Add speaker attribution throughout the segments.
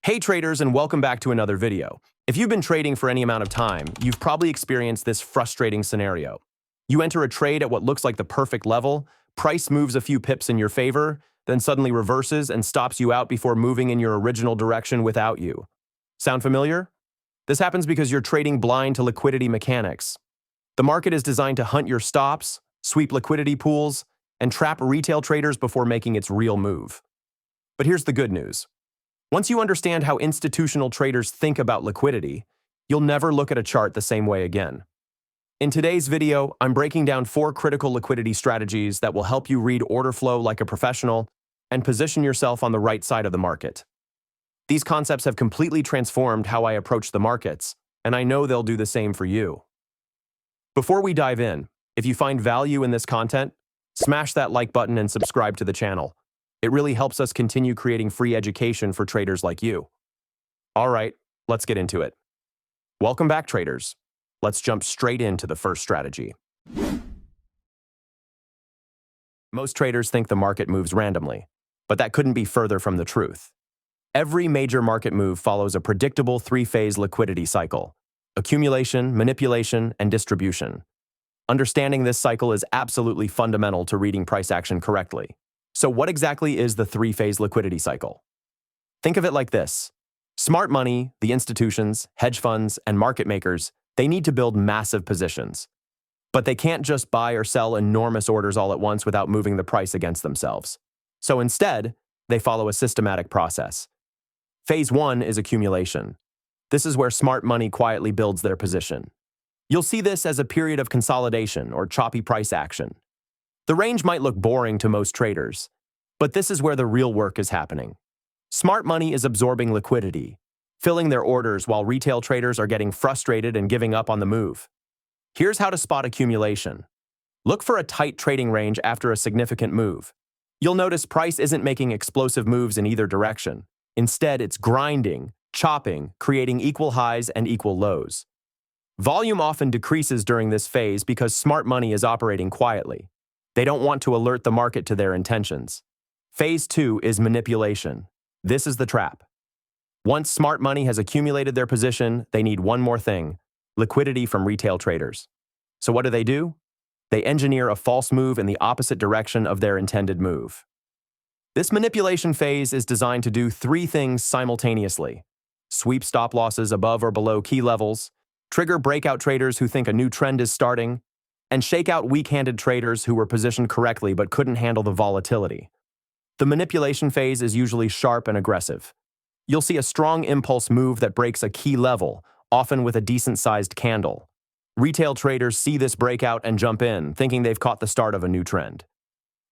Speaker 1: Hey traders, and welcome back to another video. If you've been trading for any amount of time, you've probably experienced this frustrating scenario. You enter a trade at what looks like the perfect level, price moves a few pips in your favor, then suddenly reverses and stops you out before moving in your original direction without you. Sound familiar? This happens because you're trading blind to liquidity mechanics. The market is designed to hunt your stops, sweep liquidity pools, and trap retail traders before making its real move. But here's the good news. Once you understand how institutional traders think about liquidity, you'll never look at a chart the same way again. In today's video, I'm breaking down 4 critical liquidity strategies that will help you read order flow like a professional and position yourself on the right side of the market. These concepts have completely transformed how I approach the markets, and I know they'll do the same for you. Before we dive in, if you find value in this content, smash that like button and subscribe to the channel. It really helps us continue creating free education for traders like you. All right, let's get into it. Welcome back, traders. Let's jump straight into the first strategy. Most traders think the market moves randomly, but that couldn't be further from the truth. Every major market move follows a predictable 3-phase liquidity cycle: accumulation, manipulation, and distribution. Understanding this cycle is absolutely fundamental to reading price action correctly. So what exactly is the 3-phase liquidity cycle? Think of it like this. Smart money, the institutions, hedge funds, and market makers, they need to build massive positions. But they can't just buy or sell enormous orders all at once without moving the price against themselves. So instead, they follow a systematic process. Phase 1 is accumulation. This is where smart money quietly builds their position. You'll see this as a period of consolidation or choppy price action. The range might look boring to most traders, but this is where the real work is happening. Smart money is absorbing liquidity, filling their orders while retail traders are getting frustrated and giving up on the move. Here's how to spot accumulation. Look for a tight trading range after a significant move. You'll notice price isn't making explosive moves in either direction. Instead, it's grinding, chopping, creating equal highs and equal lows. Volume often decreases during this phase because smart money is operating quietly. They don't want to alert the market to their intentions. Phase 2 is manipulation. This is the trap. Once smart money has accumulated their position, they need one more thing: liquidity from retail traders. So what do? They engineer a false move in the opposite direction of their intended move. This manipulation phase is designed to do 3 things simultaneously: sweep stop losses above or below key levels, trigger breakout traders who think a new trend is starting, and shake out weak-handed traders who were positioned correctly but couldn't handle the volatility. The manipulation phase is usually sharp and aggressive. You'll see a strong impulse move that breaks a key level, often with a decent-sized candle. Retail traders see this breakout and jump in, thinking they've caught the start of a new trend.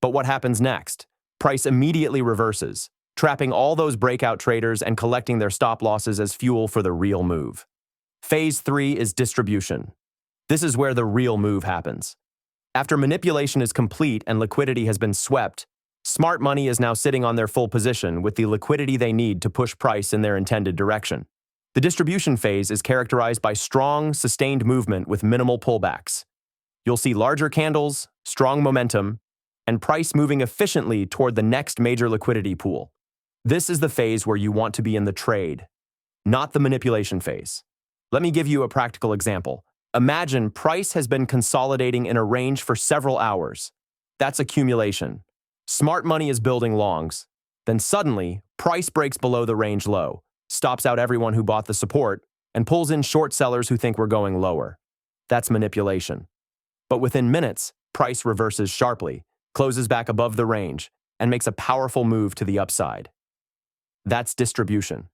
Speaker 1: But what happens next? Price immediately reverses, trapping all those breakout traders and collecting their stop losses as fuel for the real move. Phase 3 is distribution. This is where the real move happens. After manipulation is complete and liquidity has been swept, smart money is now sitting on their full position with the liquidity they need to push price in their intended direction. The distribution phase is characterized by strong, sustained movement with minimal pullbacks. You'll see larger candles, strong momentum, and price moving efficiently toward the next major liquidity pool. This is the phase where you want to be in the trade, not the manipulation phase. Let me give you a practical example. Imagine price has been consolidating in a range for several hours. That's accumulation. Smart money is building longs. Then suddenly, price breaks below the range low, stops out everyone who bought the support, and pulls in short sellers who think we're going lower. That's manipulation. But within minutes, price reverses sharply, closes back above the range, and makes a powerful move to the upside. That's distribution.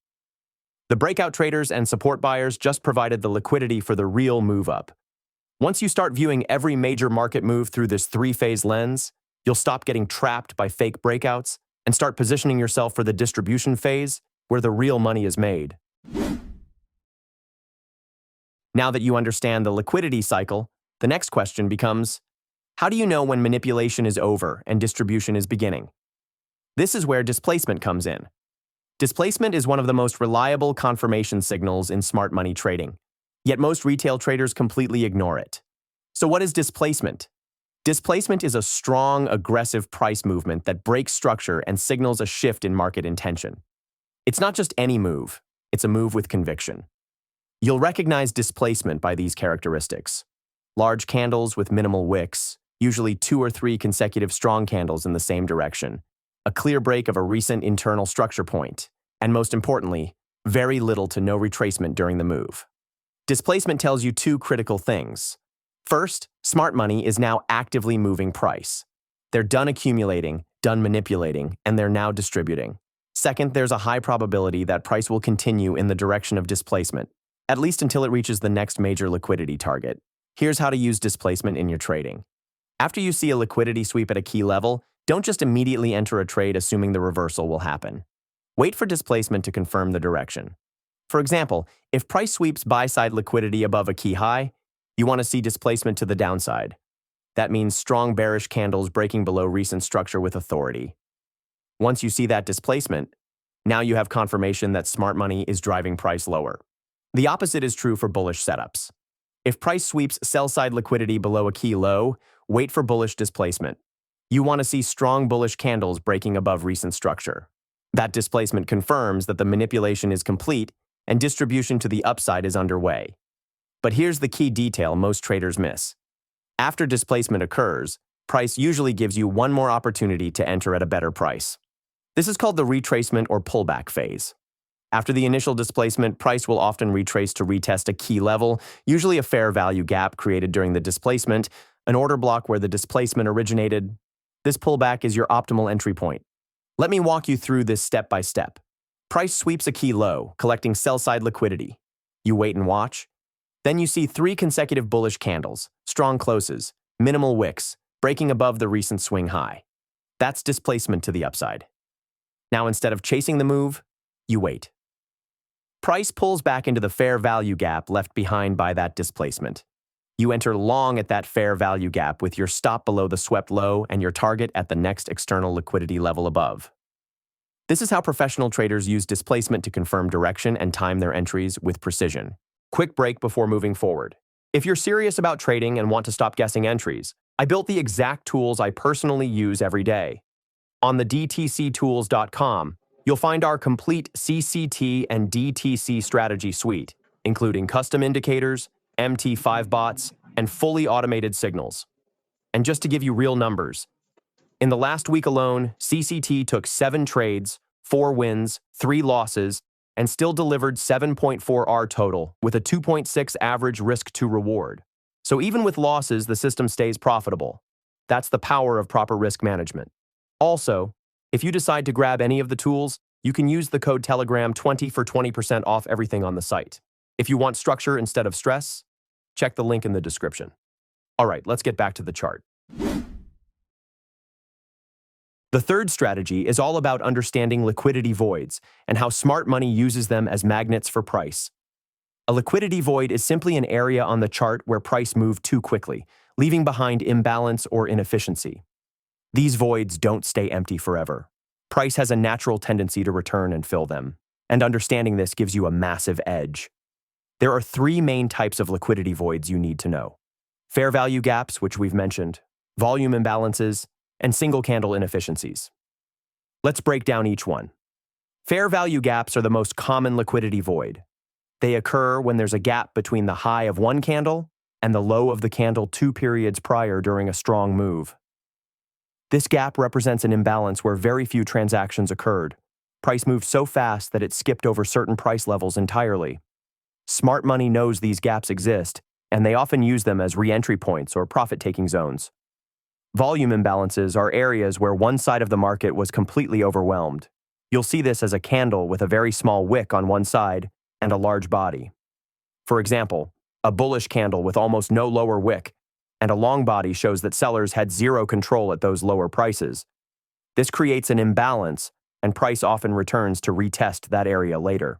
Speaker 1: The breakout traders and support buyers just provided the liquidity for the real move up. Once you start viewing every major market move through this 3-phase lens, you'll stop getting trapped by fake breakouts and start positioning yourself for the distribution phase where the real money is made. Now that you understand the liquidity cycle, the next question becomes, how do you know when manipulation is over and distribution is beginning? This is where displacement comes in. Displacement is one of the most reliable confirmation signals in smart money trading, yet most retail traders completely ignore it. So what is displacement? Displacement is a strong, aggressive price movement that breaks structure and signals a shift in market intention. It's not just any move, it's a move with conviction. You'll recognize displacement by these characteristics. Large candles with minimal wicks, usually 2 or 3 consecutive strong candles in the same direction, a clear break of a recent internal structure point, and most importantly, very little to no retracement during the move. Displacement tells you 2 critical things. First, smart money is now actively moving price. They're done accumulating, done manipulating, and they're now distributing. Second, there's a high probability that price will continue in the direction of displacement, at least until it reaches the next major liquidity target. Here's how to use displacement in your trading. After you see a liquidity sweep at a key level, don't just immediately enter a trade assuming the reversal will happen. Wait for displacement to confirm the direction. For example, if price sweeps buy-side liquidity above a key high, you want to see displacement to the downside. That means strong bearish candles breaking below recent structure with authority. Once you see that displacement, now you have confirmation that smart money is driving price lower. The opposite is true for bullish setups. If price sweeps sell-side liquidity below a key low, wait for bullish displacement. You want to see strong bullish candles breaking above recent structure. That displacement confirms that the manipulation is complete and distribution to the upside is underway. But here's the key detail most traders miss. After displacement occurs, price usually gives you one more opportunity to enter at a better price. This is called the retracement or pullback phase. After the initial displacement, price will often retrace to retest a key level, usually a fair value gap created during the displacement, an order block where the displacement originated. This pullback is your optimal entry point. Let me walk you through this step by step. Price sweeps a key low, collecting sell-side liquidity. You wait and watch. Then you see 3 consecutive bullish candles, strong closes, minimal wicks, breaking above the recent swing high. That's displacement to the upside. Now instead of chasing the move, you wait. Price pulls back into the fair value gap left behind by that displacement. You enter long at that fair value gap with your stop below the swept low and your target at the next external liquidity level above. This is how professional traders use displacement to confirm direction and time their entries with precision. Quick break before moving forward. If you're serious about trading and want to stop guessing entries, I built the exact tools I personally use every day. On the dtctools.com, you'll find our complete CCT and DTC strategy suite, including custom indicators, MT5 bots, and fully automated signals. And just to give you real numbers, in the last week alone, CCT took 7 trades, 4 wins, 3 losses, and still delivered 7.4 R total with a 2.6 average risk to reward. So even with losses, the system stays profitable. That's the power of proper risk management. Also, if you decide to grab any of the tools, you can use the code Telegram20 for 20% off everything on the site. If you want structure instead of stress, check the link in the description. All right, let's get back to the chart. The third strategy is all about understanding liquidity voids and how smart money uses them as magnets for price. A liquidity void is simply an area on the chart where price moved too quickly, leaving behind imbalance or inefficiency. These voids don't stay empty forever. Price has a natural tendency to return and fill them, and understanding this gives you a massive edge. There are 3 main types of liquidity voids you need to know: fair value gaps, which we've mentioned, volume imbalances, and single candle inefficiencies. Let's break down each one. Fair value gaps are the most common liquidity void. They occur when there's a gap between the high of one candle and the low of the candle 2 periods prior during a strong move. This gap represents an imbalance where very few transactions occurred. Price moved so fast that it skipped over certain price levels entirely. Smart money knows these gaps exist, and they often use them as re-entry points or profit-taking zones. Volume imbalances are areas where one side of the market was completely overwhelmed. You'll see this as a candle with a very small wick on one side and a large body. For example, a bullish candle with almost no lower wick and a long body shows that sellers had zero control at those lower prices. This creates an imbalance, and price often returns to retest that area later.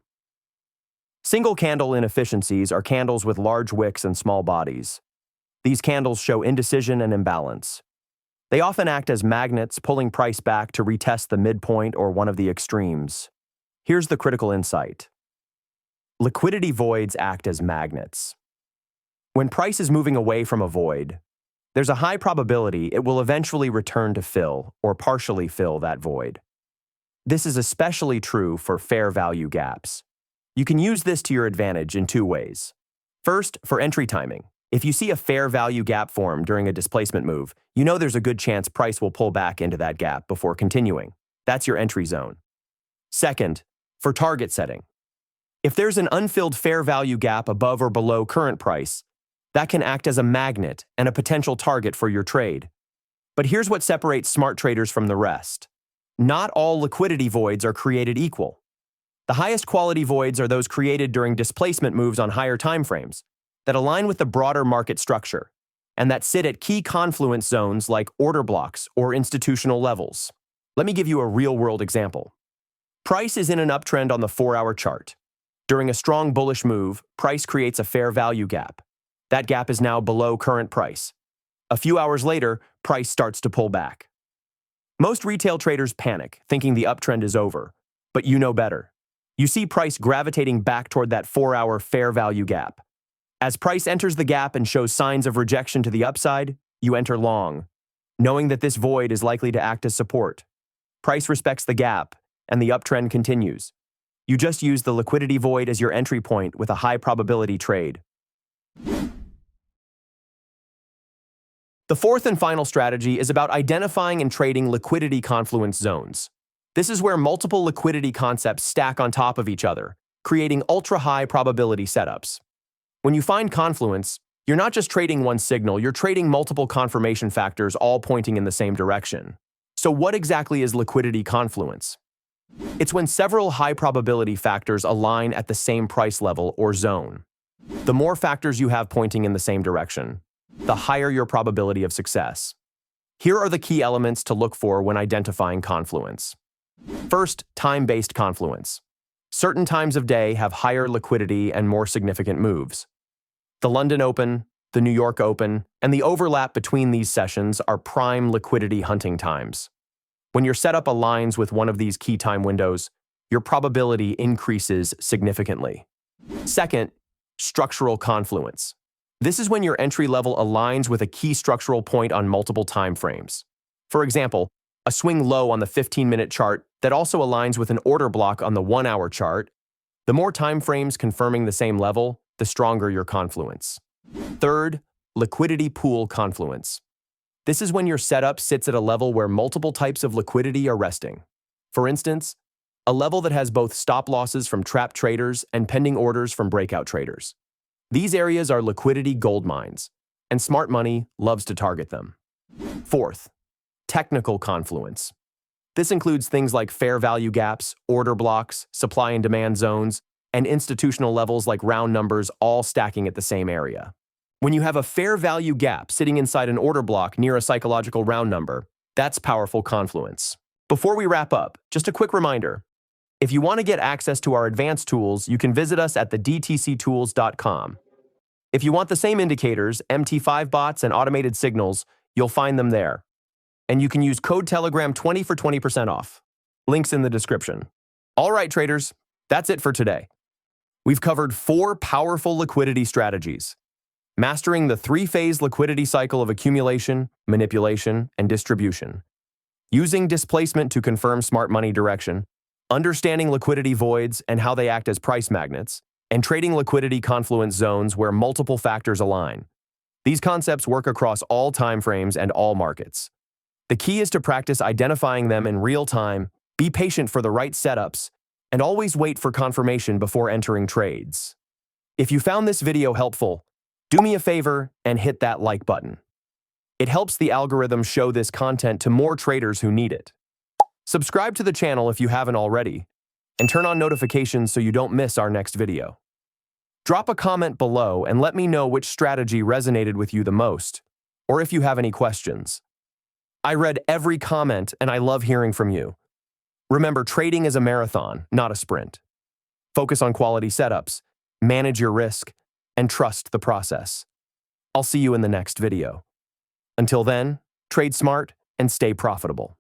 Speaker 1: Single candle inefficiencies are candles with large wicks and small bodies. These candles show indecision and imbalance. They often act as magnets, pulling price back to retest the midpoint or one of the extremes. Here's the critical insight. Liquidity voids act as magnets. When price is moving away from a void, there's a high probability it will eventually return to fill or partially fill that void. This is especially true for fair value gaps. You can use this to your advantage in two ways. First, for entry timing. If you see a fair value gap form during a displacement move, you know there's a good chance price will pull back into that gap before continuing. That's your entry zone. Second, for target setting. If there's an unfilled fair value gap above or below current price, that can act as a magnet and a potential target for your trade. But here's what separates smart traders from the rest. Not all liquidity voids are created equal. The highest quality voids are those created during displacement moves on higher timeframes that align with the broader market structure and that sit at key confluence zones like order blocks or institutional levels. Let me give you a real-world example. Price is in an uptrend on the 4-hour chart. During a strong bullish move, price creates a fair value gap. That gap is now below current price. A few hours later, price starts to pull back. Most retail traders panic, thinking the uptrend is over, but you know better. You see price gravitating back toward that 4-hour fair value gap. As price enters the gap and shows signs of rejection to the upside, you enter long, knowing that this void is likely to act as support. Price respects the gap, and the uptrend continues. You just use the liquidity void as your entry point with a high probability trade. The fourth and final strategy is about identifying and trading liquidity confluence zones. This is where multiple liquidity concepts stack on top of each other, creating ultra-high probability setups. When you find confluence, you're not just trading one signal, you're trading multiple confirmation factors all pointing in the same direction. So what exactly is liquidity confluence? It's when several high probability factors align at the same price level or zone. The more factors you have pointing in the same direction, the higher your probability of success. Here are the key elements to look for when identifying confluence. First, time-based confluence. Certain times of day have higher liquidity and more significant moves. The London Open, the New York Open, and the overlap between these sessions are prime liquidity hunting times. When your setup aligns with one of these key time windows, your probability increases significantly. Second, structural confluence. This is when your entry level aligns with a key structural point on multiple time frames. For example, a swing low on the 15-minute chart that also aligns with an order block on the 1-hour chart. The more time frames confirming the same level, the stronger your confluence. Third, liquidity pool confluence. This is when your setup sits at a level where multiple types of liquidity are resting. For instance, a level that has both stop losses from trapped traders and pending orders from breakout traders. These areas are liquidity gold mines, and smart money loves to target them. Fourth, technical confluence. This includes things like fair value gaps, order blocks, supply and demand zones, and institutional levels like round numbers all stacking at the same area. When you have a fair value gap sitting inside an order block near a psychological round number, that's powerful confluence. Before we wrap up, just a quick reminder. If you want to get access to our advanced tools, you can visit us at thedtctools.com. If you want the same indicators, MT5 bots, and automated signals, you'll find them there. And you can use code Telegram20 for 20% off. Links in the description. All right, traders, that's it for today. We've covered 4 powerful liquidity strategies. Mastering the 3-phase liquidity cycle of accumulation, manipulation, and distribution. Using displacement to confirm smart money direction. Understanding liquidity voids and how they act as price magnets, and trading liquidity confluence zones where multiple factors align. These concepts work across all time frames and all markets. The key is to practice identifying them in real time, be patient for the right setups, and always wait for confirmation before entering trades. If you found this video helpful, do me a favor and hit that like button. It helps the algorithm show this content to more traders who need it. Subscribe to the channel if you haven't already, and turn on notifications so you don't miss our next video. Drop a comment below and let me know which strategy resonated with you the most, or if you have any questions. I read every comment and I love hearing from you. Remember, trading is a marathon, not a sprint. Focus on quality setups, manage your risk, and trust the process. I'll see you in the next video. Until then, trade smart and stay profitable.